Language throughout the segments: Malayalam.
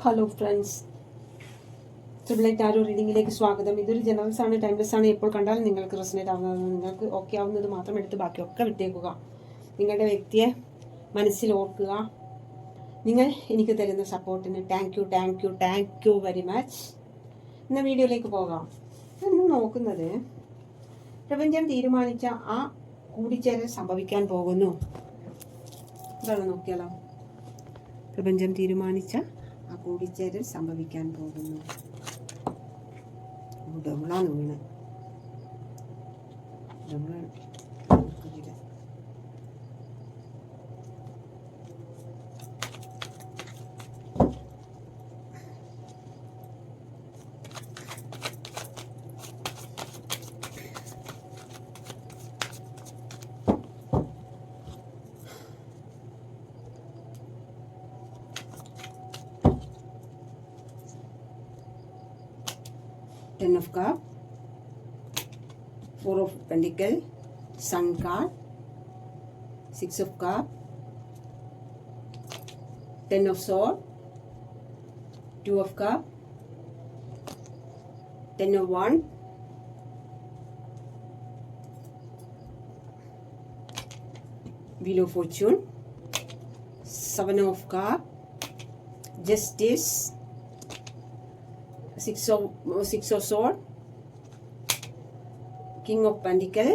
ഹലോ ഫ്രണ്ട്സ്, ട്രിപ്പിളൈറ്റ് ആരോ റീഡിങ്ങിലേക്ക് സ്വാഗതം. ഇതൊരു ജനറൽസ് ആണ്, ടൈംലെസ് ആണ്. എപ്പോൾ കണ്ടാലും നിങ്ങൾക്ക് റെസനേറ്റ് ആവുന്നത്, നിങ്ങൾക്ക് ഓക്കെ ആവുന്നത് മാത്രം എടുത്ത് ബാക്കിയൊക്കെ വിട്ടേക്കുക. നിങ്ങളുടെ വ്യക്തിയെ മനസ്സിൽ ഓർക്കുക. നിങ്ങൾ എനിക്ക് തരുന്ന സപ്പോർട്ടിന് താങ്ക് യു വെരി മച്ച്. എന്ന വീഡിയോയിലേക്ക് പോകാം. ഇന്ന് നോക്കുന്നത് പ്രപഞ്ചം തീരുമാനിച്ച ആ കൂടിച്ചേരൽ സംഭവിക്കാൻ പോകുന്നു. ഇതാണ് നോക്കിയാലോ. പ്രപഞ്ചം തീരുമാനിച്ച ആ കൂടിച്ചേരൽ സംഭവിക്കാൻ പോകുന്നു. ഡബിളാണ് വീണ്. ഡബിളാണ്. 10 of Cup, 4 of Pentacle, Sun card, 6 of Cup, 10 of Sword, 2 of Cup, 10 of Wand, Wheel of Fortune, 7 of Cup, Justice, 6 of Sword, King of Pentacle,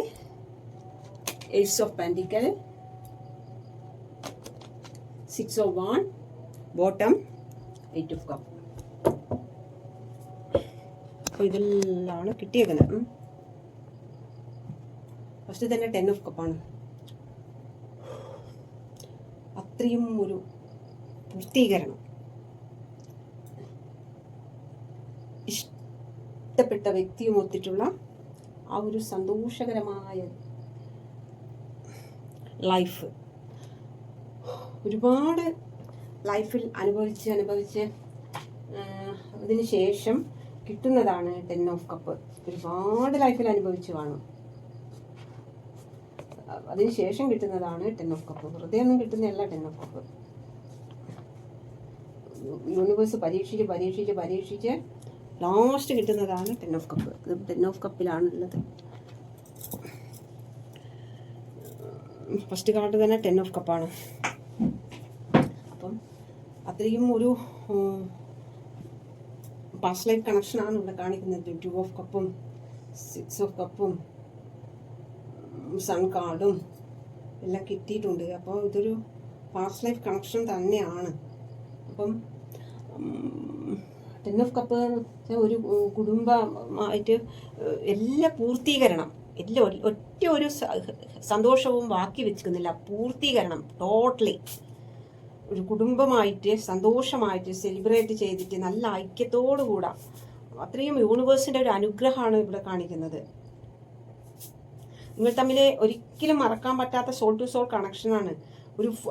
Ace of Pentacle, 6 of Wand, bottom 8 of Cup. അപ്പോൾ ഇതിലാണ് കിട്ടിയേക്കുന്നത്. ഫസ്റ്റ് തന്നെ 10 of Cup ആണ്. അത്രയും ഒരു പൂർത്തീകരണം, ഇഷ്ടപ്പെട്ട വ്യക്തിയുമൊത്തിട്ടുള്ള ആ ഒരു സന്തോഷകരമായ ലൈഫ്. ഒരുപാട് ലൈഫിൽ അനുഭവിച്ച് അതിന് ശേഷം കിട്ടുന്നതാണ് 10 of Cup. ഒരുപാട് ലൈഫിൽ അനുഭവിച്ച് കാണും, അതിന് ശേഷം കിട്ടുന്നതാണ് 10 of Cup. വെറുതെ ഒന്നും കിട്ടുന്നതല്ല 10 of Cup. യൂണിവേഴ്സ് പരീക്ഷിച്ച് ലാസ്റ്റ് കിട്ടുന്നതാണ് 10 of Cup. ഇത് 10 of Cupലാണുള്ളത്. ഫസ്റ്റ് കാർഡ് തന്നെ 10 of Cup ആണ്. അപ്പം അത്രയും ഒരു പാസ്റ്റ് ലൈഫ് കണക്ഷനാണ് ഇവിടെ കാണിക്കുന്നത്. 2 of Cupഉം 6 of Cupഉം സൺ കാർഡും എല്ലാം കിട്ടിയിട്ടുണ്ട്. അപ്പോൾ ഇതൊരു പാസ്റ്റ് ലൈഫ് കണക്ഷൻ തന്നെയാണ്. അപ്പം 10 of Cup ഒരു കുടുംബമായിട്ട് എല്ലാ പൂർത്തീകരണം, ഒറ്റ ഒരു സന്തോഷവും ബാക്കി വെച്ചിരിക്കുന്നില്ല. പൂർത്തീകരണം ടോട്ടലി ഒരു കുടുംബമായിട്ട് സന്തോഷമായിട്ട് സെലിബ്രേറ്റ് ചെയ്തിട്ട് നല്ല ഐക്യത്തോടു കൂടെ, അത്രയും യൂണിവേഴ്സിൻ്റെ ഒരു അനുഗ്രഹമാണ് ഇവിടെ കാണിക്കുന്നത്. നിങ്ങൾ തമ്മിൽ ഒരിക്കലും മറക്കാൻ പറ്റാത്ത സോൾ ടു സോൾ കണക്ഷനാണ്.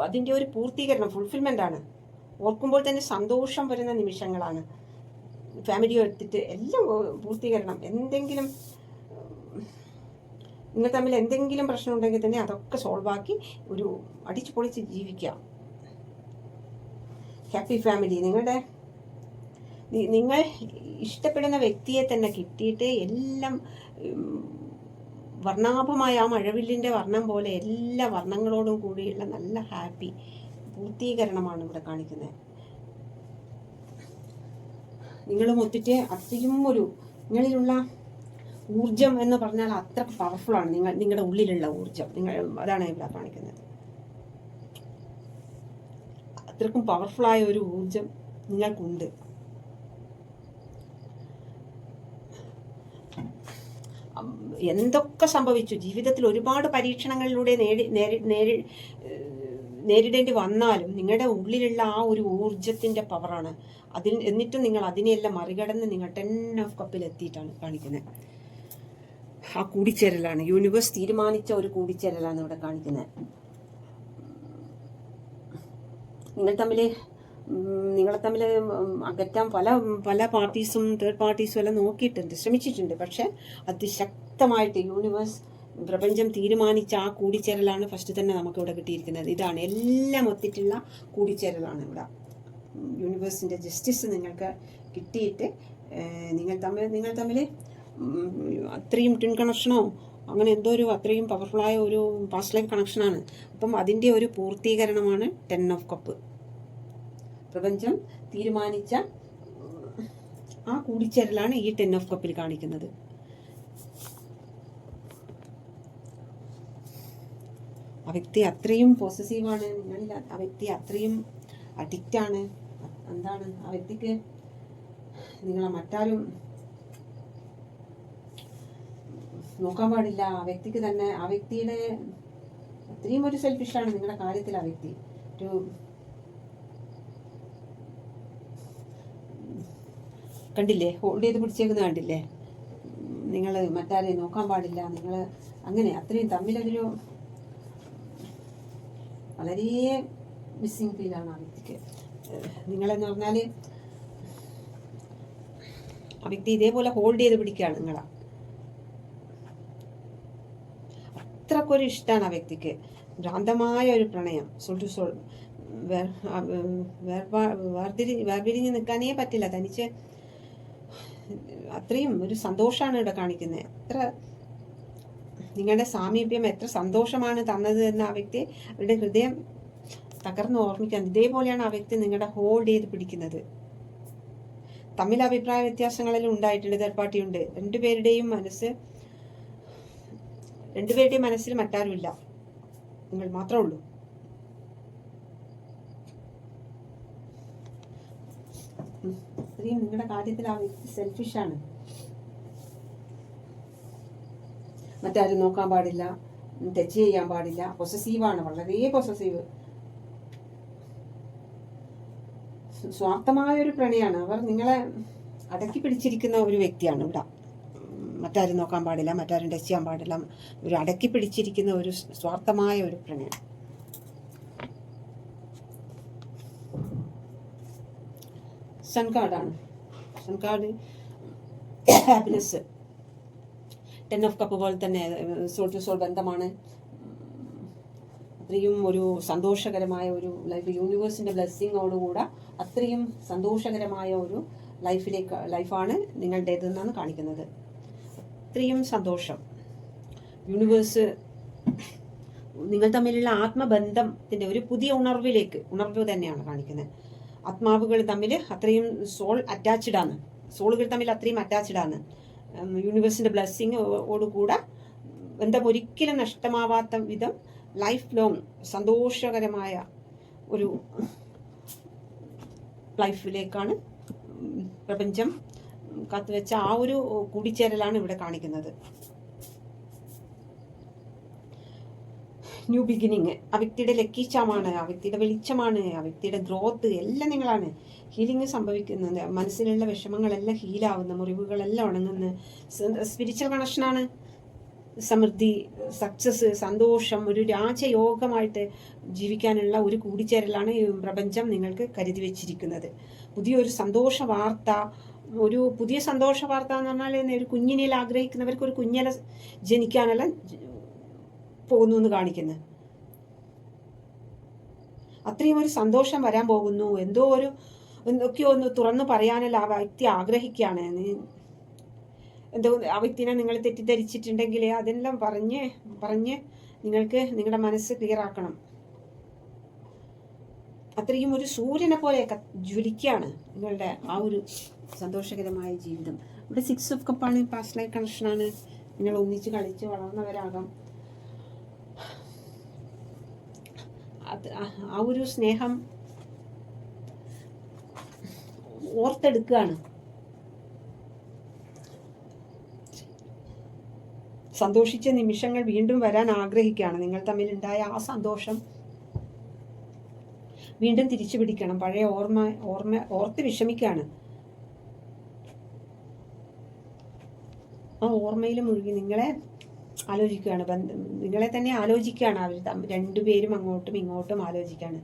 അതിൻ്റെ ഒരു പൂർത്തീകരണം, ഫുൾഫിൽമെൻ്റ് ആണ്. ഓർക്കുമ്പോൾ തന്നെ സന്തോഷം വരുന്ന നിമിഷങ്ങളാണ്. ഫാമിലി എടുത്തിട്ട് എല്ലാം പൂർത്തീകരണം. എന്തെങ്കിലും നിങ്ങൾ തമ്മിൽ എന്തെങ്കിലും പ്രശ്നം ഉണ്ടെങ്കിൽ തന്നെ അതൊക്കെ സോൾവ് ആക്കി ഒരു അടിച്ചു പൊളിച്ച് ജീവിക്കാം. Happy family. നിങ്ങൾ ഇഷ്ടപ്പെടുന്ന വ്യക്തിയെ തന്നെ കിട്ടിയിട്ട് എല്ലാം വർണ്ണാഭമായ ആ മഴവില്ലിൻ്റെ വർണ്ണം പോലെ എല്ലാ വർണ്ണങ്ങളോടും കൂടിയുള്ള നല്ല ഹാപ്പി പൂർത്തീകരണമാണ് ഇവിടെ കാണിക്കുന്നത്. നിങ്ങളും ഒത്തിട്ട് അത്രയും ഒരു നിങ്ങളിലുള്ള ഊർജം എന്ന് പറഞ്ഞാൽ അത്ര പവർഫുള്ളാണ്. നിങ്ങളുടെ ഉള്ളിലുള്ള ഊർജം, അതാണ് ഇവിടെ കാണിക്കുന്നത്. അത്രക്കും പവർഫുള്ളായ ഒരു ഊർജം നിങ്ങൾക്കുണ്ട്. എന്തൊക്കെ സംഭവിച്ചു ജീവിതത്തിൽ, ഒരുപാട് പരീക്ഷണങ്ങളിലൂടെ നേരിടേണ്ടി വന്നാലും നിങ്ങളുടെ ഉള്ളിലുള്ള ആ ഒരു ഊർജത്തിൻ്റെ പവറാണ്. എന്നിട്ടും നിങ്ങൾ അതിനെയെല്ലാം മറികടന്ന് നിങ്ങൾ 10 of Cupൽ എത്തിയിട്ടാണ് കാണിക്കുന്നത്. ആ കൂടിച്ചേരലാണ്, യൂണിവേഴ്സ് തീരുമാനിച്ച ഒരു കൂടിച്ചേരലാണ് ഇവിടെ കാണിക്കുന്നത്. നിങ്ങളെ തമ്മിൽ അകറ്റാൻ പല പാർട്ടീസും തേർഡ് പാർട്ടീസും എല്ലാം നോക്കിയിട്ടുണ്ട്, ശ്രമിച്ചിട്ടുണ്ട്. പക്ഷെ അതിശക്തമായിട്ട് യൂണിവേഴ്സ്, പ്രപഞ്ചം തീരുമാനിച്ച ആ കൂടിച്ചേരലാണ് ഫസ്റ്റ് തന്നെ നമുക്കിവിടെ കിട്ടിയിരിക്കുന്നത്. ഇതാണ് എല്ലാം ഒത്തിട്ടുള്ള കൂടിച്ചേരലാണ് ഇവിടെ. യൂണിവേഴ്സിൻ്റെ ജസ്റ്റിസ് നിങ്ങൾക്ക് കിട്ടിയിട്ട് നിങ്ങൾ തമ്മിൽ അത്രയും ട്വിൻ കണക്ഷനോ അങ്ങനെ എന്തോ ഒരു അത്രയും പവർഫുള്ളായ ഒരു പാസ്റ്റ് ലൈഫ് കണക്ഷനാണ്. അപ്പം അതിൻ്റെ ഒരു പൂർത്തീകരണമാണ് 10 ഓഫ് കപ്പ്. പ്രപഞ്ചം തീരുമാനിച്ച ആ കൂടിച്ചേരലാണ് ഈ 10 ഓഫ് കപ്പിൽ കാണിക്കുന്നത്. ആ വ്യക്തി അത്രയും പോസസീവാണ് നിങ്ങളിൽ. ആ വ്യക്തി അത്രയും അഡിക്റ്റാണ്. എന്താണ് ആ വ്യക്തിക്ക് നിങ്ങളെ മറ്റാരും നോക്കാൻ പാടില്ല. ആ വ്യക്തിക്ക് തന്നെ ആ വ്യക്തിയുടെ അത്രയും ഒരു സെൽഫിഷാണ് നിങ്ങളുടെ കാര്യത്തിൽ. ആ വ്യക്തി ഒരു കണ്ടില്ലേ, ഹോൾഡ് ചെയ്ത് പിടിച്ചേക്കുന്ന കണ്ടില്ലേ, നിങ്ങൾ മറ്റാരെയും നോക്കാൻ പാടില്ല, നിങ്ങൾ അങ്ങനെ അത്രയും തമ്മിലൊരു വളരെ മിസ്സിങ് ഫീലാണ് ആ വ്യക്തിക്ക്. നിങ്ങളെന്ന് പറഞ്ഞാൽ ആ വ്യക്തി ഇതേപോലെ ഹോൾഡ് ചെയ്ത് പിടിക്കുകയാണ് നിങ്ങളെ. അത്രക്കൊരു ഇഷ്ടമാണ് ആ വ്യക്തിക്ക്. ഭ്രാന്തമായ ഒരു പ്രണയം, സോൾ ടു സോൾ. വേർപിരിഞ്ഞ് നിൽക്കാനേ പറ്റില്ല തനിച്ച്. അത്രയും ഒരു സന്തോഷമാണ് ഇവിടെ കാണിക്കുന്നത്. എത്ര നിങ്ങളുടെ സാമീപ്യം എത്ര സന്തോഷമാണ് തന്നത് എന്ന് ആ വ്യക്തി അവരുടെ ഹൃദയം തകർന്ന് ഓർമ്മിക്കാൻ. ഇതേപോലെയാണ് ആ വ്യക്തി നിങ്ങളുടെ ഹോൾഡ് ചെയ്ത് പിടിക്കുന്നത്. തമ്മിൽ അഭിപ്രായ വ്യത്യാസങ്ങളെല്ലാം ഉണ്ടായിട്ടുണ്ട്, തേർഡ് രണ്ടുപേരുടെയും മനസ്സിൽ മറ്റാരുമില്ല, നിങ്ങൾ മാത്രമേ ഉള്ളൂ. അത്രയും നിങ്ങളുടെ കാര്യത്തിൽ ആ വ്യക്തി സെൽഫിഷാണ്. മറ്റാരും നോക്കാൻ പാടില്ല, ടച്ച് ചെയ്യാൻ പാടില്ല, പൊസസീവാണ്, വളരെ പൊസസീവ്. സ്വാർത്ഥമായ ഒരു പ്രണയമാണ്. അവർ നിങ്ങളെ അടക്കി പിടിച്ചിരിക്കുന്ന ഒരു വ്യക്തിയാണ് ഇവിടെ. മറ്റാരും നോക്കാൻ പാടില്ല, മറ്റാരും ടച്ച് ചെയ്യാൻ പാടില്ല, ഒരു അടക്കി പിടിച്ചിരിക്കുന്ന ഒരു സ്വാർത്ഥമായ ഒരു പ്രണയം. സൺ കാർഡാണ്. Sun card happiness. 10 of cup പോലെ തന്നെ സോൾ ടു സോൾ ബന്ധമാണ്. അത്രയും ഒരു സന്തോഷകരമായ ഒരു ലൈഫ്, യൂണിവേഴ്സിൻ്റെ ബ്ലെസ്സിങ്ങോടുകൂടെ അത്രയും സന്തോഷകരമായ ഒരു ലൈഫാണ് നിങ്ങളുടേതെന്നാണ് കാണിക്കുന്നത്. അത്രയും സന്തോഷം. യൂണിവേഴ്സ് നിങ്ങൾ തമ്മിലുള്ള ആത്മബന്ധത്തിൻ്റെ ഒരു പുതിയ ഉണർവ് തന്നെയാണ് കാണിക്കുന്നത്. ആത്മാവുകൾ തമ്മിൽ അത്രയും സോളുകൾ തമ്മിൽ അത്രയും അറ്റാച്ച്ഡാണ്. യൂണിവേഴ്സിൻ്റെ ബ്ലെസ്സിങ്ങോടുകൂടെ ബന്ധം ഒരിക്കലും നഷ്ടമാവാത്ത വിധം ലൈഫ് ലോങ് സന്തോഷകരമായ ഒരു ലൈഫിലേക്കാണ് പ്രപഞ്ചം കാത്തുവെച്ച ആ ഒരു കൂടിച്ചേരലാണ് ഇവിടെ കാണിക്കുന്നത്. New beginning. ആ വ്യക്തിയുടെ ലക്കി ചാമാണ്, ആ വ്യക്തിയുടെ വെളിച്ചമാണ്, ആ വ്യക്തിയുടെ ഗ്രോത്ത് എല്ലാം നിങ്ങളാണ്. ഹീലിംഗ് സംഭവിക്കുന്നത്, മനസ്സിലുള്ള വിഷമങ്ങളെല്ലാം ഹീലാവുന്ന, മുറിവുകളെല്ലാം ഉണങ്ങുന്ന സ്പിരിച്വൽ കണക്ഷനാണ്. സമൃദ്ധി, സക്സസ്, സന്തോഷം, ഒരു രാജയോഗമായിട്ട് ജീവിക്കാനുള്ള ഒരു കൂടിച്ചേരലാണ് ഈ പ്രപഞ്ചം നിങ്ങൾക്ക് കരുതി വെച്ചിരിക്കുന്നത്. പുതിയൊരു സന്തോഷ വാർത്ത, ഒരു പുതിയ സന്തോഷ വാർത്ത എന്ന് പറഞ്ഞാൽ ഒരു കുഞ്ഞിനെ ആഗ്രഹിക്കുന്നവർക്ക് ഒരു കുഞ്ഞിനെ ജനിക്കാനെല്ലാം പോകുന്നു എന്ന് കാണിക്കുന്നത്. അത്രയും ഒരു സന്തോഷം വരാൻ പോകുന്നു. എന്തൊക്കെയോ ഒന്ന് തുറന്നു പറയാനല്ല ആ വ്യക്തി ആഗ്രഹിക്കുകയാണ്. എന്തോ ആ വ്യക്തിനെ നിങ്ങൾ തെറ്റിദ്ധരിച്ചിട്ടുണ്ടെങ്കിൽ അതെല്ലാം പറഞ്ഞ് നിങ്ങൾക്ക് നിങ്ങളുടെ മനസ്സ് ക്ലിയർ ആക്കണം. അത്രയും ഒരു സൂര്യനെ പോലെ ജ്വലിക്കുകയാണ് നിങ്ങളുടെ ആ ഒരു സന്തോഷകരമായ ജീവിതം. ഇവിടെ 6 ഓഫ് കപ്പാണ്, പാസ്റ്റ് ലൈഫ് കണക്ഷനാണ്. നിങ്ങൾ ഒന്നിച്ച് കളിച്ച് വളർന്നവരാകാം. ആ ഒരു സ്നേഹം ഓർത്തെടുക്കുകയാണ്. സന്തോഷിച്ച നിമിഷങ്ങൾ വീണ്ടും വരാൻ ആഗ്രഹിക്കുകയാണ്. നിങ്ങൾ തമ്മിലുണ്ടായ ആ സന്തോഷം വീണ്ടും തിരിച്ചു പിടിക്കണം. പഴയ ഓർത്ത് വിഷമിക്കുകയാണ്. ആ ഓർമ്മയിൽ മുഴുകി നിങ്ങളെ ആലോചിക്കുകയാണ്. നിങ്ങളെ തന്നെ ആലോചിക്കുകയാണ്. അവർ രണ്ടുപേരും അങ്ങോട്ടും ഇങ്ങോട്ടും ആലോചിക്കുകയാണ്.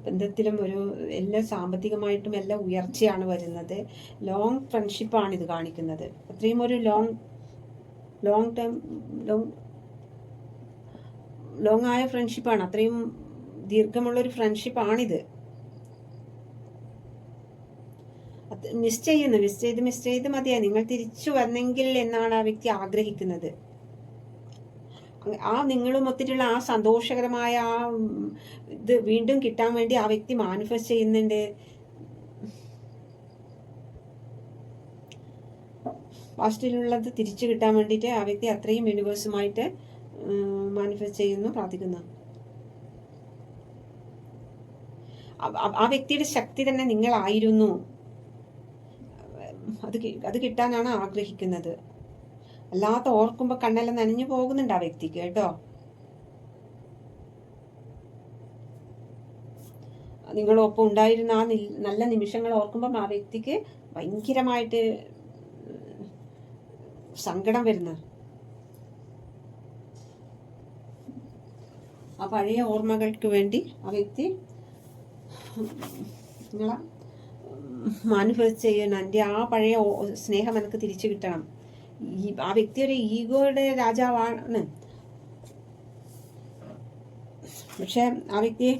ബന്ധത്തിലും എല്ലാം സാമ്പത്തികമായിട്ടും എല്ലാം ഉയർച്ചയാണ് വരുന്നത്. ലോങ് ഫ്രണ്ട്ഷിപ്പാണ് ഇത് കാണിക്കുന്നത്. അത്രയും ഒരു ലോങ് ആയ ഫ്രണ്ട്ഷിപ്പാണ്. അത്രയും ദീർഘമുള്ളൊരു ഫ്രണ്ട്ഷിപ്പാണിത്. മിസ് ചെയ്ത് മതിയായി നിങ്ങൾ തിരിച്ചു വന്നെങ്കിൽ എന്നാണ് ആ വ്യക്തി ആഗ്രഹിക്കുന്നത്. ആ നിങ്ങളും ഒത്തിട്ടുള്ള ആ സന്തോഷകരമായ ആ ഇത് വീണ്ടും കിട്ടാൻ വേണ്ടി ആ വ്യക്തി മാനിഫെസ്റ്റ് ചെയ്യുന്നുണ്ട്. പാസ്റ്റിലുള്ളത് തിരിച്ചു കിട്ടാൻ വേണ്ടിയിട്ട് ആ വ്യക്തി അത്രയും യൂണിവേഴ്സുമായിട്ട് മാനിഫെസ്റ്റ് ചെയ്യുന്നു, പ്രാർത്ഥിക്കുന്നു. ആ വ്യക്തിയുടെ ശക്തി തന്നെ നിങ്ങളായിരുന്നു. അത് കിട്ടാനാണ് ആഗ്രഹിക്കുന്നത്. അല്ലാത്ത ഓർക്കുമ്പോൾ കണ്ണെല്ലാം നനഞ്ഞു പോകുന്നുണ്ട് ആ വ്യക്തിക്ക് കേട്ടോ. നിങ്ങളൊപ്പം ഉണ്ടായിരുന്ന ആ നല്ല നിമിഷങ്ങൾ ഓർക്കുമ്പം ആ വ്യക്തിക്ക് ഭയങ്കരമായിട്ട് സങ്കടം വരുന്ന ആ പഴയ ഓർമ്മകൾക്ക് വേണ്ടി ആ വ്യക്തി നിങ്ങളെ മാനിഫെസ്റ്റ് ചെയ്യണം. എൻ്റെ ആ പഴയ സ്നേഹം എനിക്ക് തിരിച്ചു കിട്ടണം. ആ വ്യക്തി ഒരു ഈഗോയുടെ രാജാവാണ്. പക്ഷെ ആ വ്യക്തി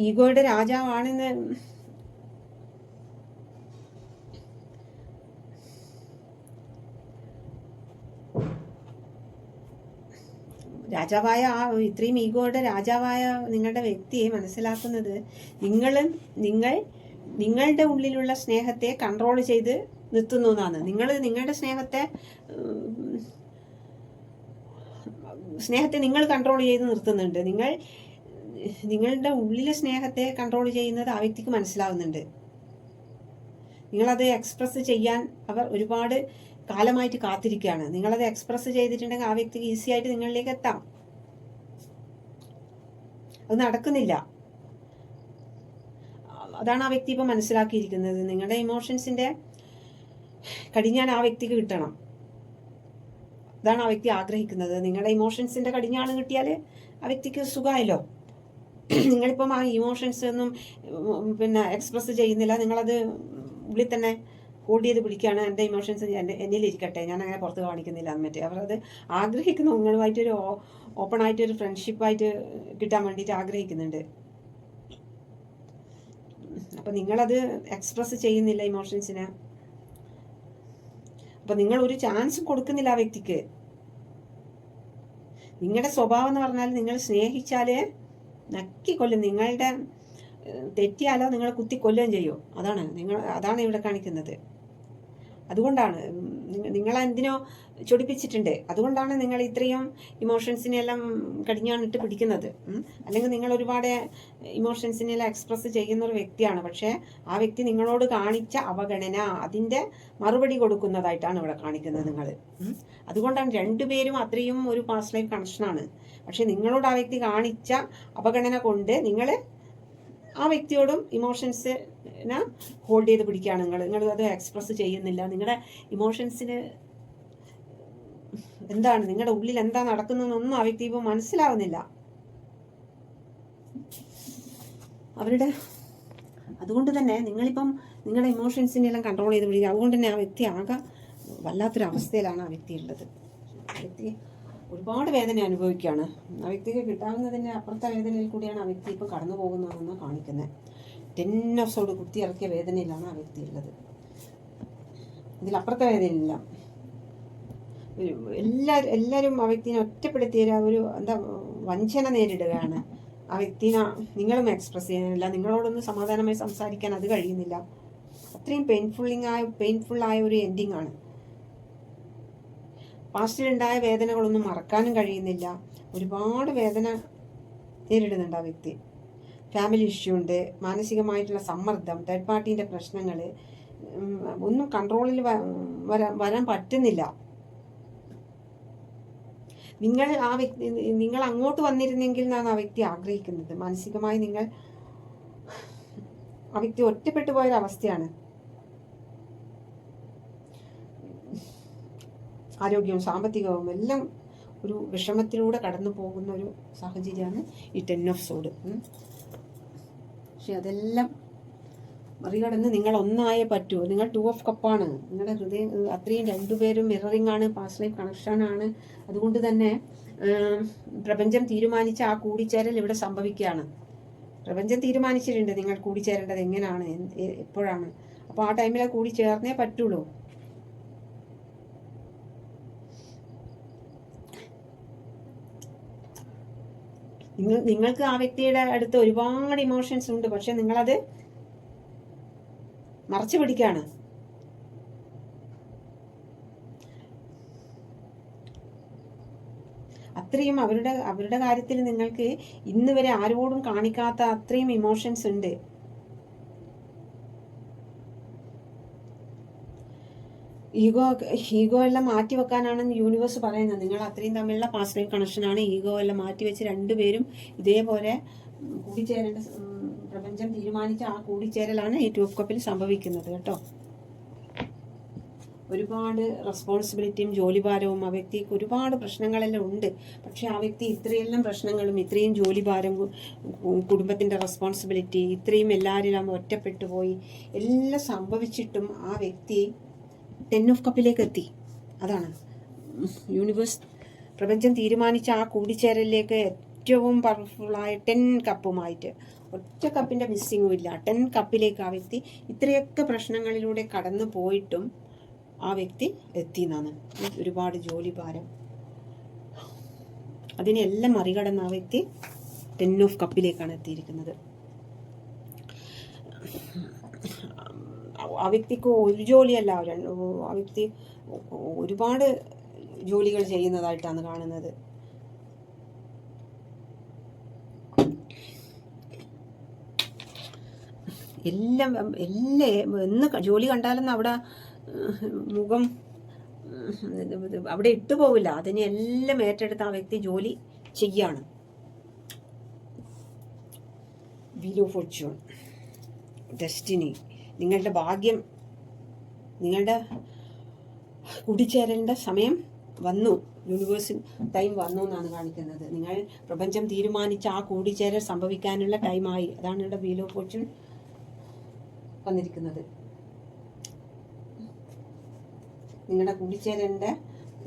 ഈഗോയുടെ രാജാവാണെന്ന് രാജാവായ ആ ഇത്രയും ഈഗോയുടെ രാജാവായ നിങ്ങളുടെ വ്യക്തിയെ മനസ്സിലാക്കുന്നത് നിങ്ങളുടെ ഉള്ളിലുള്ള സ്നേഹത്തെ കൺട്രോൾ ചെയ്ത് നിർത്തുന്നു എന്നാണ്. നിങ്ങളുടെ സ്നേഹത്തെ നിങ്ങൾ കൺട്രോൾ ചെയ്ത് നിർത്തുന്നുണ്ട്. നിങ്ങളുടെ ഉള്ളിലെ സ്നേഹത്തെ കൺട്രോൾ ചെയ്യുന്നത് ആ വ്യക്തിക്ക് മനസ്സിലാവുന്നുണ്ട്. നിങ്ങളത് എക്സ്പ്രസ് ചെയ്യാൻ അവർ ഒരുപാട് കാലമായിട്ട് കാത്തിരിക്കുകയാണ്. നിങ്ങളത് എക്സ്പ്രസ് ചെയ്തിട്ടുണ്ടെങ്കിൽ ആ വ്യക്തിക്ക് ഈസി ആയിട്ട് നിങ്ങളിലേക്ക് എത്താം. അത് നടക്കുന്നില്ല. അതാണ് ആ വ്യക്തി ഇപ്പം മനസ്സിലാക്കിയിരിക്കുന്നത്. നിങ്ങളുടെ ഇമോഷൻസിന്റെ കടിഞ്ഞാൻ ആ വ്യക്തിക്ക് കിട്ടണം. അതാണ് ആ വ്യക്തി ആഗ്രഹിക്കുന്നത്. നിങ്ങളുടെ ഇമോഷൻസിന്റെ കടിഞ്ഞാണ് കിട്ടിയാൽ ആ വ്യക്തിക്ക് സുഖമായല്ലോ. നിങ്ങളിപ്പം ആ ഇമോഷൻസ് ഒന്നും എക്സ്പ്രസ് ചെയ്യുന്നില്ല. നിങ്ങളത് ഉള്ളിൽ തന്നെ ഹോൾഡ് ചെയ്ത് പിടിക്കുകയാണ്. എൻ്റെ ഇമോഷൻസ് എന്നിലിരിക്കട്ടെ, ഞാൻ അങ്ങനെ പുറത്ത് കാണിക്കുന്നില്ല എന്നിട്ട് അവരത് ആഗ്രഹിക്കുന്നു. നിങ്ങളുമായിട്ടൊരു ഓപ്പൺ ആയിട്ടൊരു ഫ്രണ്ട്ഷിപ്പായിട്ട് കിട്ടാൻ വേണ്ടിയിട്ട് ആഗ്രഹിക്കുന്നുണ്ട്. അപ്പം നിങ്ങളത് എക്സ്പ്രസ് ചെയ്യുന്നില്ല ഇമോഷൻസിനെ. അപ്പം നിങ്ങൾ ഒരു ചാൻസ് കൊടുക്കുന്നില്ല ആ വ്യക്തിക്ക്. നിങ്ങളുടെ സ്വഭാവം എന്ന് പറഞ്ഞാൽ നിങ്ങൾ സ്നേഹിച്ചാലേ നക്കിക്കൊല്ലും. നിങ്ങളുടെ തെറ്റിയാലോ നിങ്ങൾ കുത്തിക്കൊല്ലുകയും ചെയ്യും. അതാണ് ഇവിടെ കാണിക്കുന്നത്. അതുകൊണ്ടാണ് നിങ്ങളെന്തിനോ ചൊടിപ്പിച്ചിട്ടുണ്ട്. അതുകൊണ്ടാണ് നിങ്ങൾ ഇത്രയും ഇമോഷൻസിനെല്ലാം കടിഞ്ഞാണിട്ട് പിടിക്കുന്നത്. അല്ലെങ്കിൽ നിങ്ങൾ ഒരുപാട് ഇമോഷൻസിനെല്ലാം എക്സ്പ്രസ് ചെയ്യുന്ന ഒരു വ്യക്തിയാണ്. പക്ഷേ ആ വ്യക്തി നിങ്ങളോട് കാണിച്ച അവഗണന അതിൻ്റെ മറുപടി കൊടുക്കുന്നതായിട്ടാണ് ഇവിടെ കാണിക്കുന്നത് നിങ്ങൾ. അതുകൊണ്ടാണ് രണ്ടുപേരും അത്രയും ഒരു പാസ്റ്റ് ലൈഫ് കണക്ഷനാണ്. പക്ഷെ നിങ്ങളോട് ആ വ്യക്തി കാണിച്ച അവഗണന കൊണ്ട് നിങ്ങൾ ആ വ്യക്തിയോടും ഇമോഷൻസിനെ ഹോൾഡ് ചെയ്ത് പിടിക്കുകയാണ്. നിങ്ങൾ അത് എക്സ്പ്രസ് ചെയ്യുന്നില്ല. നിങ്ങളുടെ ഇമോഷൻസിന് എന്താണ്, നിങ്ങളുടെ ഉള്ളിൽ എന്താ നടക്കുന്നതെന്നൊന്നും ആ വ്യക്തി ഇപ്പോൾ മനസ്സിലാവുന്നില്ല. അതുകൊണ്ട് തന്നെ നിങ്ങളിപ്പം നിങ്ങളുടെ ഇമോഷൻസിനെല്ലാം കൺട്രോൾ ചെയ്ത് പിടിക്കുക. അതുകൊണ്ട് തന്നെ ആ വ്യക്തി ആകെ വല്ലാത്തൊരവസ്ഥയിലാണ് ആ വ്യക്തി ഉള്ളത്. ആ വ്യക്തി ഒരുപാട് വേദന അനുഭവിക്കുകയാണ്. ആ വ്യക്തിക്ക് കിട്ടാവുന്നതിൻ്റെ അപ്പുറത്തെ വേദനയിൽ കൂടിയാണ് ആ വ്യക്തി ഇപ്പോൾ കടന്നു പോകുന്നതെന്ന് കാണിക്കുന്നത്. 10 of Swords കുത്തി ഇറക്കിയ വേദനയിലാണ് ആ വ്യക്തി ഉള്ളത്. ഇതിലപ്പുറത്തെ വേദനയില്ല. എല്ലാവരും ആ വ്യക്തിനെ ഒറ്റപ്പെടുത്തിയ ഒരു വഞ്ചന നേരിടുകയാണ്. ആ വ്യക്തിനെ നിങ്ങളും എക്സ്പ്രസ് ചെയ്യാനില്ല. നിങ്ങളോടൊന്നും സമാധാനമായി സംസാരിക്കാൻ അത് കഴിയുന്നില്ല. അത്രയും പെയിൻഫുള്ളായ ഒരു എൻഡിങ് ആണ്. പാസ്റ്റിലുണ്ടായ വേദനകളൊന്നും മറക്കാനും കഴിയുന്നില്ല. ഒരുപാട് വേദന നേരിടുന്നുണ്ട് ആ വ്യക്തി. ഫാമിലി ഇഷ്യൂ ഉണ്ട്, മാനസികമായിട്ടുള്ള സമ്മർദ്ദം, തേർഡ് പാർട്ടീൻ്റെ പ്രശ്നങ്ങൾ, ഒന്നും കൺട്രോളിൽ വരാൻ പറ്റുന്നില്ല. നിങ്ങൾ അങ്ങോട്ട് വന്നിരുന്നെങ്കിൽ എന്നാണ് ആ വ്യക്തി ആഗ്രഹിക്കുന്നത്. മാനസികമായി ആ വ്യക്തി ഒറ്റപ്പെട്ടു പോയൊരവസ്ഥയാണ്. ആരോഗ്യവും സാമ്പത്തികവും എല്ലാം ഒരു വിഷമത്തിലൂടെ കടന്നു പോകുന്ന ഒരു സാഹചര്യമാണ് ഈ 10 of Swords. പക്ഷെ അതെല്ലാം മറികടന്ന് നിങ്ങൾ ഒന്നായേ പറ്റൂ. നിങ്ങൾ 2 of Cups ആണ്. നിങ്ങളുടെ ഹൃദയം അത്രയും രണ്ടുപേരും മിററിംഗ് ആണ്, പാസ്റ്റ് ലൈഫ് കണക്ഷനാണ്. അതുകൊണ്ട് തന്നെ പ്രപഞ്ചം തീരുമാനിച്ച ആ കൂടിച്ചേരൽ ഇവിടെ സംഭവിക്കുകയാണ്. പ്രപഞ്ചം തീരുമാനിച്ചിട്ടുണ്ട് നിങ്ങൾ കൂടിച്ചേരേണ്ടത് എങ്ങനെയാണ്, എപ്പോഴാണ്. അപ്പോൾ ആ ടൈമിൽ കൂടി ചേർന്നേ പറ്റുള്ളൂ. നിങ്ങൾക്ക് ആ വ്യക്തിയുടെ അടുത്ത് ഒരുപാട് ഇമോഷൻസ് ഉണ്ട്, പക്ഷെ നിങ്ങളത് മറച്ചു പിടിക്കാണ്. അത്രയും അവരുടെ കാര്യത്തിൽ നിങ്ങൾക്ക് ഇന്ന് വരെ ആരോടും കാണിക്കാത്ത അത്രയും ഇമോഷൻസ് ഉണ്ട്. ഈഗോ എല്ലാം മാറ്റി വെക്കാനാണ് യൂണിവേഴ്സ് പറയുന്നത്. നിങ്ങൾ അത്രയും തമ്മിലുള്ള പാസ്റ്റ് ലൈഫ് കണക്ഷനാണ്. ഈഗോ എല്ലാം മാറ്റി വെച്ച് രണ്ടുപേരും ഇതേപോലെ കൂടിച്ചേരേണ്ട, പ്രപഞ്ചം തീരുമാനിച്ച ആ കൂടിച്ചേരലാണ് ഈ 2 ഓഫ് കപ്പിൽ സംഭവിക്കുന്നത് കേട്ടോ. ഒരുപാട് റെസ്പോൺസിബിലിറ്റിയും ജോലിഭാരവും ആ വ്യക്തിക്ക് ഒരുപാട് പ്രശ്നങ്ങളെല്ലാം ഉണ്ട്. പക്ഷെ ആ വ്യക്തി ഇത്രയെല്ലാം പ്രശ്നങ്ങളും ഇത്രയും ജോലിഭാരം, കുടുംബത്തിൻ്റെ റെസ്പോൺസിബിലിറ്റി, ഇത്രയും എല്ലാവരും ഒറ്റപ്പെട്ടു പോയി എല്ലാം സംഭവിച്ചിട്ടും ആ വ്യക്തി 10 ഓഫ് കപ്പിലേക്ക് എത്തി. അതാണ് യൂണിവേഴ്സ്, പ്രപഞ്ചം തീരുമാനിച്ച ആ കൂടിച്ചേരലിലേക്ക് ഏറ്റവും പവർഫുള്ളായ 10 കപ്പുമായിട്ട്, ഒറ്റ കപ്പിൻ്റെ മിസ്സിങ്ങും ഇല്ല, 10 കപ്പിലേക്ക് ആ വ്യക്തി ഇത്രയൊക്കെ പ്രശ്നങ്ങളിലൂടെ കടന്നു പോയിട്ടും ആ വ്യക്തി എത്തിയെന്നാണ്. ഒരുപാട് ജോലി ഭാരം, അതിനെല്ലാം മറികടന്ന് ആ വ്യക്തി 10 ഓഫ് കപ്പിലേക്കാണ് എത്തിയിരിക്കുന്നത്. ആ വ്യക്തിക്ക് ഒരു ജോലിയല്ല, ആ വ്യക്തി ഒരുപാട് ജോലികൾ ചെയ്യുന്നതായിട്ടാണ് കാണുന്നത്. എല്ലാം എന്ന് ജോലി കണ്ടാലൊന്നും അവിടെ മുഖം അവിടെ ഇട്ടു പോവില്ല. അതിനെ എല്ലാം ഏറ്റെടുത്ത് ആ വ്യക്തി ജോലി ചെയ്യാണ്. വീൽ ഓഫ് ഫോർച്യൂൺ, ഡെസ്റ്റിനി, നിങ്ങളുടെ ഭാഗ്യം, നിങ്ങളുടെ കൂടിച്ചേരലിൻ്റെ സമയം വന്നു, യൂണിവേഴ്സിൽ ടൈം വന്നു എന്നാണ് കാണിക്കുന്നത്. നിങ്ങൾ പ്രപഞ്ചം തീരുമാനിച്ച ആ കൂടിച്ചേരൽ സംഭവിക്കാനുള്ള ടൈമായി. അതാണ് ഇവിടെ വീൽ ഓഫ് ഫോർച്യൂൺ വന്നിരിക്കുന്നത്. നിങ്ങളുടെ കൂടിച്ചേരലിൻ്റെ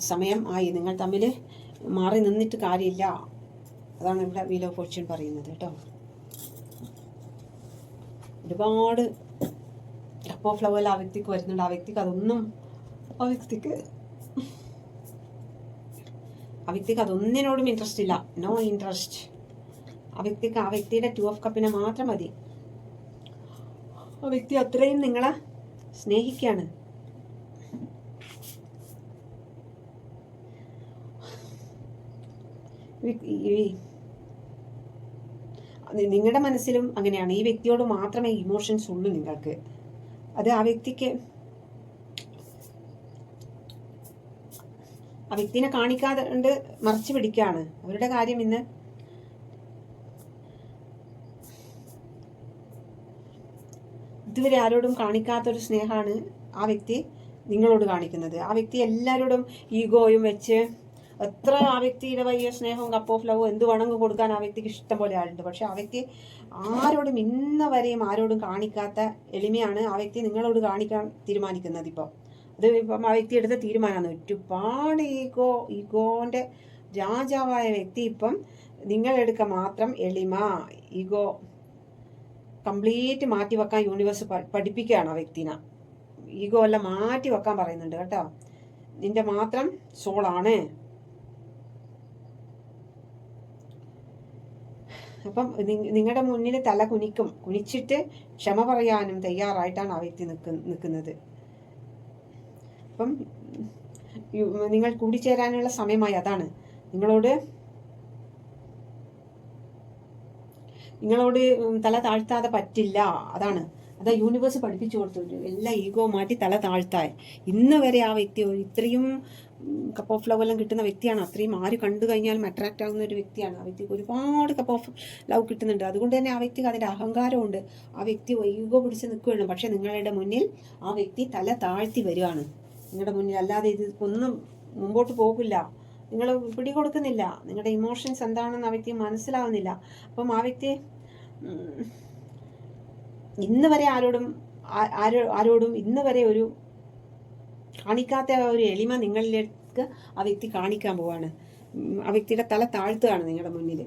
സമയം ആയി, നിങ്ങൾ തമ്മിൽ മാറി നിന്നിട്ട് കാര്യമില്ല. അതാണ് ഇവിടെ വീൽ ഓഫ് ഫോർച്യൂൺ പറയുന്നത് കേട്ടോ. ഒരുപാട് കപ്പ് ഓഫ് ലവ് ആ വ്യക്തിക്ക് വരുന്നുണ്ട്. ആ വ്യക്തിക്ക് അതൊന്നും അതൊന്നിനോടും ഇൻട്രസ്റ്റ് ഇല്ല, നോ ഇൻട്രസ്റ്റ്. ആ വ്യക്തിയുടെ 2 ഓഫ് കപ്പിനെ മാത്രം മതി. ആ വ്യക്തി അത്രയും നിങ്ങളെ സ്നേഹിക്കുകയാണ്. നിങ്ങളുടെ മനസ്സിലും അങ്ങനെയാണ്. ഈ വ്യക്തിയോട് മാത്രമേ ഇമോഷൻസ് ഉള്ളൂ നിങ്ങൾക്ക്. അത് ആ വ്യക്തിനെ കാണിക്കാതെ മറച്ചു പിടിക്കുകയാണ്. അവരുടെ കാര്യം ഇന്ന് ഇതുവരെ ആരോടും കാണിക്കാത്തൊരു സ്നേഹമാണ് ആ വ്യക്തി നിങ്ങളോട് കാണിക്കുന്നത്. ആ വ്യക്തി എല്ലാവരോടും ഈഗോയും വെച്ച് എത്ര ആ വ്യക്തിയുടെ വലിയ സ്നേഹവും കപ്പ് ഓഫ് ലവും എന്ത് വേണമെങ്കിൽ കൊടുക്കാൻ ആ വ്യക്തിക്ക് ഇഷ്ടം പോലെ ആളുണ്ട്. പക്ഷെ ആ വ്യക്തി ആരോടും ഇന്ന വരെയും ആരോടും കാണിക്കാത്ത എളിമയാണ് ആ വ്യക്തി നിങ്ങളോട് കാണിക്കാൻ തീരുമാനിക്കുന്നത്. ഇപ്പം ആ വ്യക്തി എടുത്ത തീരുമാനമാണ്. ഒരുപാട് ഈഗോന്റെ രാജാവായ വ്യക്തി ഇപ്പം നിങ്ങളെടുക്ക മാത്രം എളിമ, ഈഗോ കംപ്ലീറ്റ് മാറ്റി വെക്കാൻ യൂണിവേഴ്സ് പഠിപ്പിക്കുകയാണ് ആ വ്യക്തിനെ. ഈഗോ എല്ലാം മാറ്റി വെക്കാൻ പറയുന്നുണ്ട് കേട്ടോ. നിന്റെ മാത്രം സോളാണ്. അപ്പം നിങ്ങളുടെ മുന്നിൽ തല കുനിച്ചിട്ട് ക്ഷമ പറയാനും തയ്യാറായിട്ടാണ് ആ വ്യക്തി നിൽക്കുന്നത്. അപ്പം നിങ്ങൾ കൂടിച്ചേരാനുള്ള സമയമായി. അതാണ് നിങ്ങളോട് തല താഴ്ത്താതെ പറ്റില്ല. അതാ യൂണിവേഴ്സ് പഠിപ്പിച്ചു കൊടുത്തു. എല്ലാ ഈഗോ മാറ്റി തല താഴ്ത്താൻ. ഇന്ന് വരെ ആ വ്യക്തി ഇത്രയും കപ്പ് ഓഫ് ലവ് എല്ലാം കിട്ടുന്ന വ്യക്തിയാണ്. അത്രയും ആര് കണ്ടു കഴിഞ്ഞാലും അട്രാക്റ്റ് ആകുന്ന ഒരു വ്യക്തിയാണ്. ആ വ്യക്തിക്ക് ഒരുപാട് കപ്പ് ഓഫ് ലവ് കിട്ടുന്നുണ്ട്. അതുകൊണ്ട് തന്നെ ആ വ്യക്തിക്ക് അതിൻ്റെ അഹങ്കാരമുണ്ട്. ആ വ്യക്തി ഈഗോ പിടിച്ച് നിൽക്കുകയാണ്. പക്ഷെ നിങ്ങളുടെ മുന്നിൽ ആ വ്യക്തി തല താഴ്ത്തി വരികയാണ് നിങ്ങളുടെ മുന്നിൽ. അല്ലാതെ ഇത് ഒന്നും മുമ്പോട്ട് പോകില്ല. നിങ്ങൾ പിടികൊടുക്കുന്നില്ല. നിങ്ങളുടെ ഇമോഷൻസ് എന്താണെന്ന് ആ വ്യക്തി മനസ്സിലാവുന്നില്ല. അപ്പം ആ വ്യക്തി ഇന്ന് വരെ ആരോടും ഇന്ന് വരെ ഒരു കാണിക്കാത്ത ഒരു എളിമ നിങ്ങളിലേക്ക് ആ വ്യക്തി കാണിക്കാൻ പോവാണ്. ആ വ്യക്തിയുടെ തല താഴ്ത്തുകയാണ് നിങ്ങളുടെ മുന്നിൽ.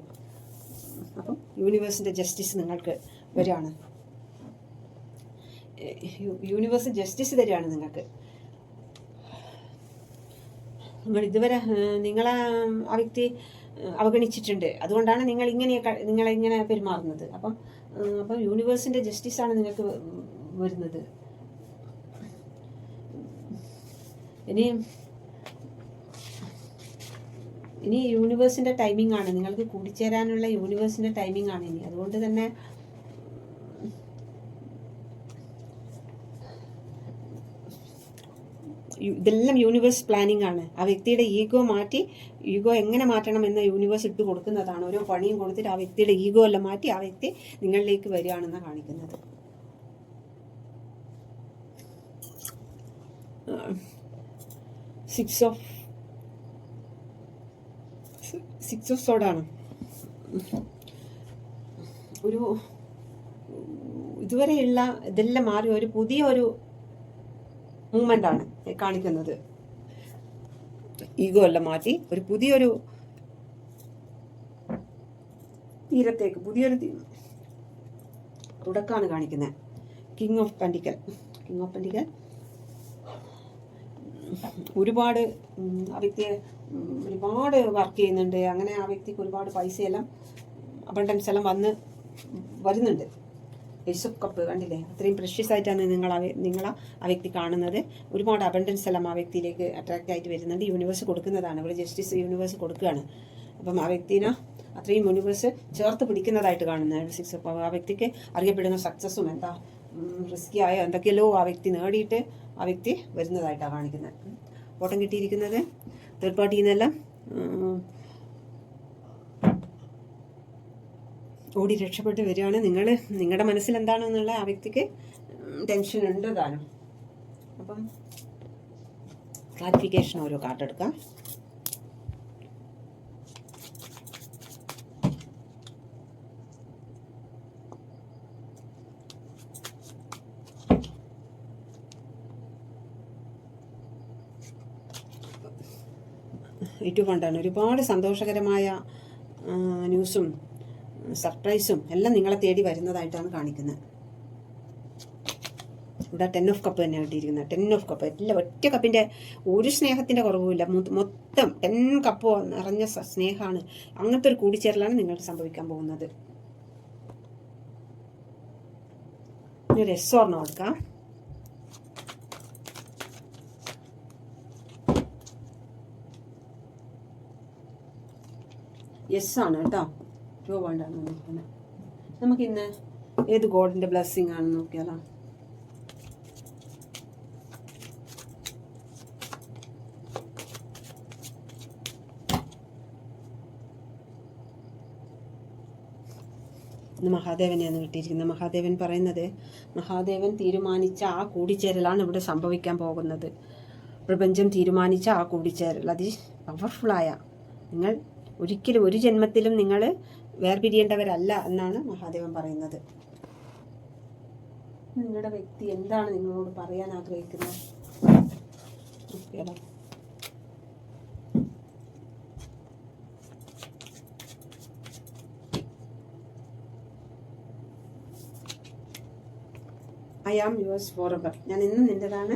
അപ്പം യൂണിവേഴ്സിൻ്റെ ജസ്റ്റിസ് നിങ്ങൾക്ക് വരികയാണ്. യൂണിവേഴ്സ് ജസ്റ്റിസ് തരികയാണ് നിങ്ങൾക്ക്. നിങ്ങൾ ഇതുവരെ നിങ്ങളെ ആ വ്യക്തി അവഗണിച്ചിട്ടുണ്ട്. അതുകൊണ്ടാണ് നിങ്ങളിങ്ങനെ പെരുമാറുന്നത്. അപ്പം യൂണിവേഴ്സിൻ്റെ ജസ്റ്റിസാണ് നിങ്ങൾക്ക് വരുന്നത്. ഇനി യൂണിവേഴ്സിൻ്റെ ടൈമിംഗ് ആണ്, നിങ്ങൾക്ക് കൂടിച്ചേരാനുള്ള യൂണിവേഴ്സിൻ്റെ ടൈമിംഗ് ആണ് ഇനി. അതുകൊണ്ട് തന്നെ ഇതെല്ലാം യൂണിവേഴ്സ് പ്ലാനിങ് ആണ്. ആ വ്യക്തിയുടെ ഈഗോ എങ്ങനെ മാറ്റണം എന്ന് യൂണിവേഴ്സ് ഇട്ട് കൊടുക്കുന്നതാണ്. ഓരോ പണിയും കൊടുത്തിട്ട് ആ വ്യക്തിയുടെ ഈഗോ എല്ലാം മാറ്റി ആ വ്യക്തി നിങ്ങളിലേക്ക് വരികയാണെന്നാണ് കാണിക്കുന്നത്. സിക്സ് ഓഫ് സോഡാണ്. ഒരു ഇതുവരെയുള്ള ഇതെല്ലാം മാറി ഒരു പുതിയൊരു മൂവ്മെന്റ് ആണ് കാണിക്കുന്നത്. ഈഗോ എല്ലാം മാറ്റി ഒരു പുതിയൊരു തീരത്തേക്ക് പുതിയൊരു തുടക്കമാണ് കാണിക്കുന്നത്. കിങ് ഓഫ് പെന്റിക്കൽ ഒരുപാട് ആ വ്യക്തി ഒരുപാട് വർക്ക് ചെയ്യുന്നുണ്ട്. അങ്ങനെ ആ വ്യക്തിക്ക് ഒരുപാട് പൈസയെല്ലാം അബണ്ടൻസ് എല്ലാം വരുന്നുണ്ട്. ഏസ് ഓഫ് കപ്പ് കണ്ടില്ലേ, അത്രയും പ്രഷ്യസ് ആയിട്ടാണ് നിങ്ങളെ ആ വ്യക്തി കാണുന്നത്. ഒരുപാട് അബണ്ടൻസ് എല്ലാം ആ വ്യക്തിയിലേക്ക് അട്രാക്റ്റ് ആയിട്ട് വരുന്നുണ്ട്. യൂണിവേഴ്സ് കൊടുക്കുന്നതാണ്, ഇവിടെ ജസ്റ്റിസ് യൂണിവേഴ്സ് കൊടുക്കുകയാണ്. അപ്പം ആ വ്യക്തിനെ അത്രയും യൂണിവേഴ്സ് ചേർത്ത് പിടിക്കുന്നതായിട്ട് കാണുന്നത്. സിക്സ് ഓഫ് ആ വ്യക്തിക്ക് അറിയപ്പെടുന്ന സക്സസ്സും എന്താ റിസ്കി ആയ എന്തൊക്കെയല്ലോ ആ വ്യക്തി നേടിയിട്ട് ആ വ്യക്തി വരുന്നതായിട്ടാണ് കാണിക്കുന്നത്. ഓട്ടം കിട്ടിയിരിക്കുന്നത് തേർഡ് പാർട്ടിയിൽ നിന്നെല്ലാം ഓടി രക്ഷപ്പെട്ട് വരികയാണ്. നിങ്ങളുടെ മനസ്സിൽ എന്താണെന്നുള്ള ആ വ്യക്തിക്ക് ടെൻഷൻ ഉണ്ട് താനും. അപ്പം ക്ലാരിഫിക്കേഷൻ ഓരോ കാർഡ് എടുക്കാം. ഇട്ടുകൊണ്ടാണ് ഒരുപാട് സന്തോഷകരമായ ന്യൂസും സർപ്രൈസും എല്ലാം നിങ്ങളെ തേടി വരുന്നതായിട്ടാണ് കാണിക്കുന്നത്. ഇവിടെ 10 ഓഫ് കപ്പ് തന്നെ കിട്ടിയിരിക്കുന്നത്. 10 ഓഫ് കപ്പ് എല്ലാം ഒറ്റ കപ്പിൻ്റെ ഒരു സ്നേഹത്തിൻ്റെ കുറവുമില്ല. മൊത്തം 10 കപ്പ് നിറഞ്ഞ സ്നേഹമാണ്. അങ്ങനത്തെ ഒരു കൂടിച്ചേരലാണ് നിങ്ങൾക്ക് സംഭവിക്കാൻ പോകുന്നത്. ഒരു യെസ് ഓർ നോ എടുക്കാം. യെസ് ആണ് കേട്ടോ. ടോ വേണ്ടാണ് നോക്കുന്നത്. നമുക്കിന്ന് ഏത് ഗോഡിൻ്റെ ബ്ലെസ്സിങ് ആണെന്ന് നോക്കിയാലോ. ഇന്ന് മഹാദേവനെയാണ് കിട്ടിയിരിക്കുന്നത്. മഹാദേവൻ പറയുന്നത്, മഹാദേവൻ തീരുമാനിച്ച ആ കൂടിച്ചേരലാണ് ഇവിടെ സംഭവിക്കാൻ പോകുന്നത്. പ്രപഞ്ചം തീരുമാനിച്ച ആ കൂടിച്ചേരൽ അതി പവർഫുള്ളായ, നിങ്ങൾ ഒരിക്കലും ഒരു ജന്മത്തിലും നിങ്ങൾ വേർപിരിയേണ്ടവരല്ല എന്നാണ് മഹാദേവൻ പറയുന്നത്. നിങ്ങളുടെ വ്യക്തി എന്താണ് നിങ്ങളോട് പറയാൻ ആഗ്രഹിക്കുന്നത്? I am yours for ever. ഞാൻ എന്നും നിൻ്റെതാണ്,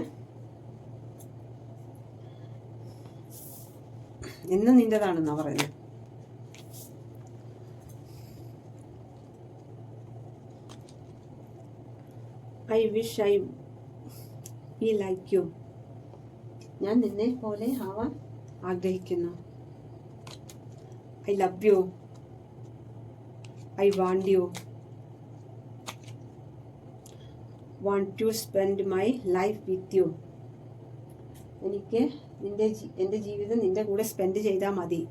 എന്നും നിൻ്റെതാണെന്നാണ് പറയുന്നത്. I wish I be like you. ഞാൻ നിന്നെ പോലെ ആവാൻ ആഗ്രഹിക്കുന്നു. I love you. I want you. Want to spend my life with you. എനിക്ക് എൻ്റെ ജീവിതം നിൻ്റെ കൂടെ സ്പെൻഡ് ചെയ്താൽ മതി.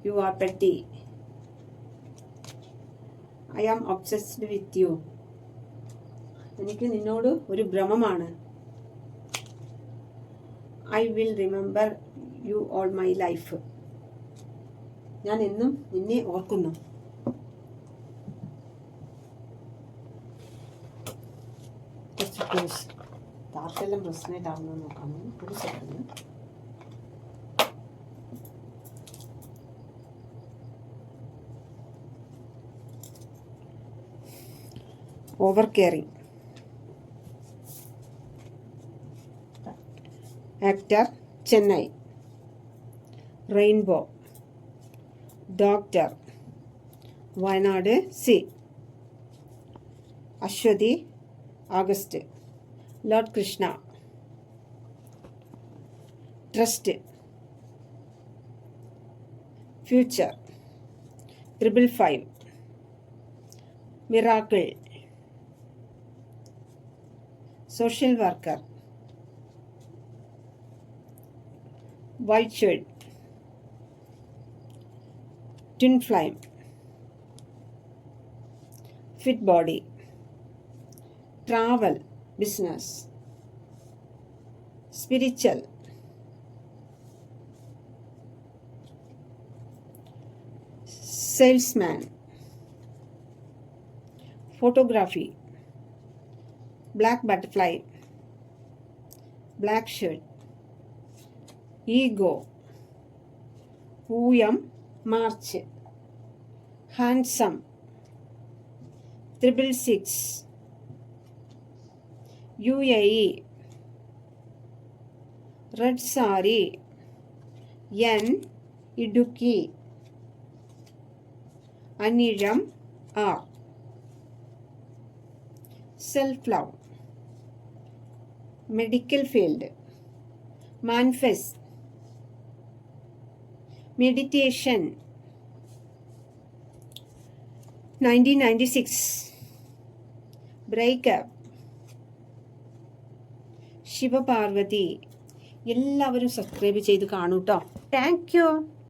You are petty. I am obsessed with you. എനിക്ക് നിന്നോട് ഒരു ഭ്രമമാണ്. I will remember you all my life. ഞാൻ എന്നും നിന്നെ ഓർക്കുന്നു. താത്തെല്ലാം റെസനേറ്റ് ആവുന്ന നോക്കാം. ഒരു second. Over caring. Actor Chennai. Rainbow. Doctor Wayanad C. Aswathy August. Lord Krishna. Trust. Future. 555. Miracle. Social worker. White shade. Twin flame. Fit body. Travel business. Spiritual. Salesman. Photography. Black butterfly. Black shirt. Ego. പൂയം March. Handsome. 666. UAE. Red sari. N Idukki. അനിഴം R. Self love. Medical field. മാൻഫെസ്റ്റ്. Meditation. 1996. Breakup. Shivaparvathi. എല്ലാവരും സബ്സ്ക്രൈബ് ചെയ്ത് കാണൂ കേട്ടോ. Thank you.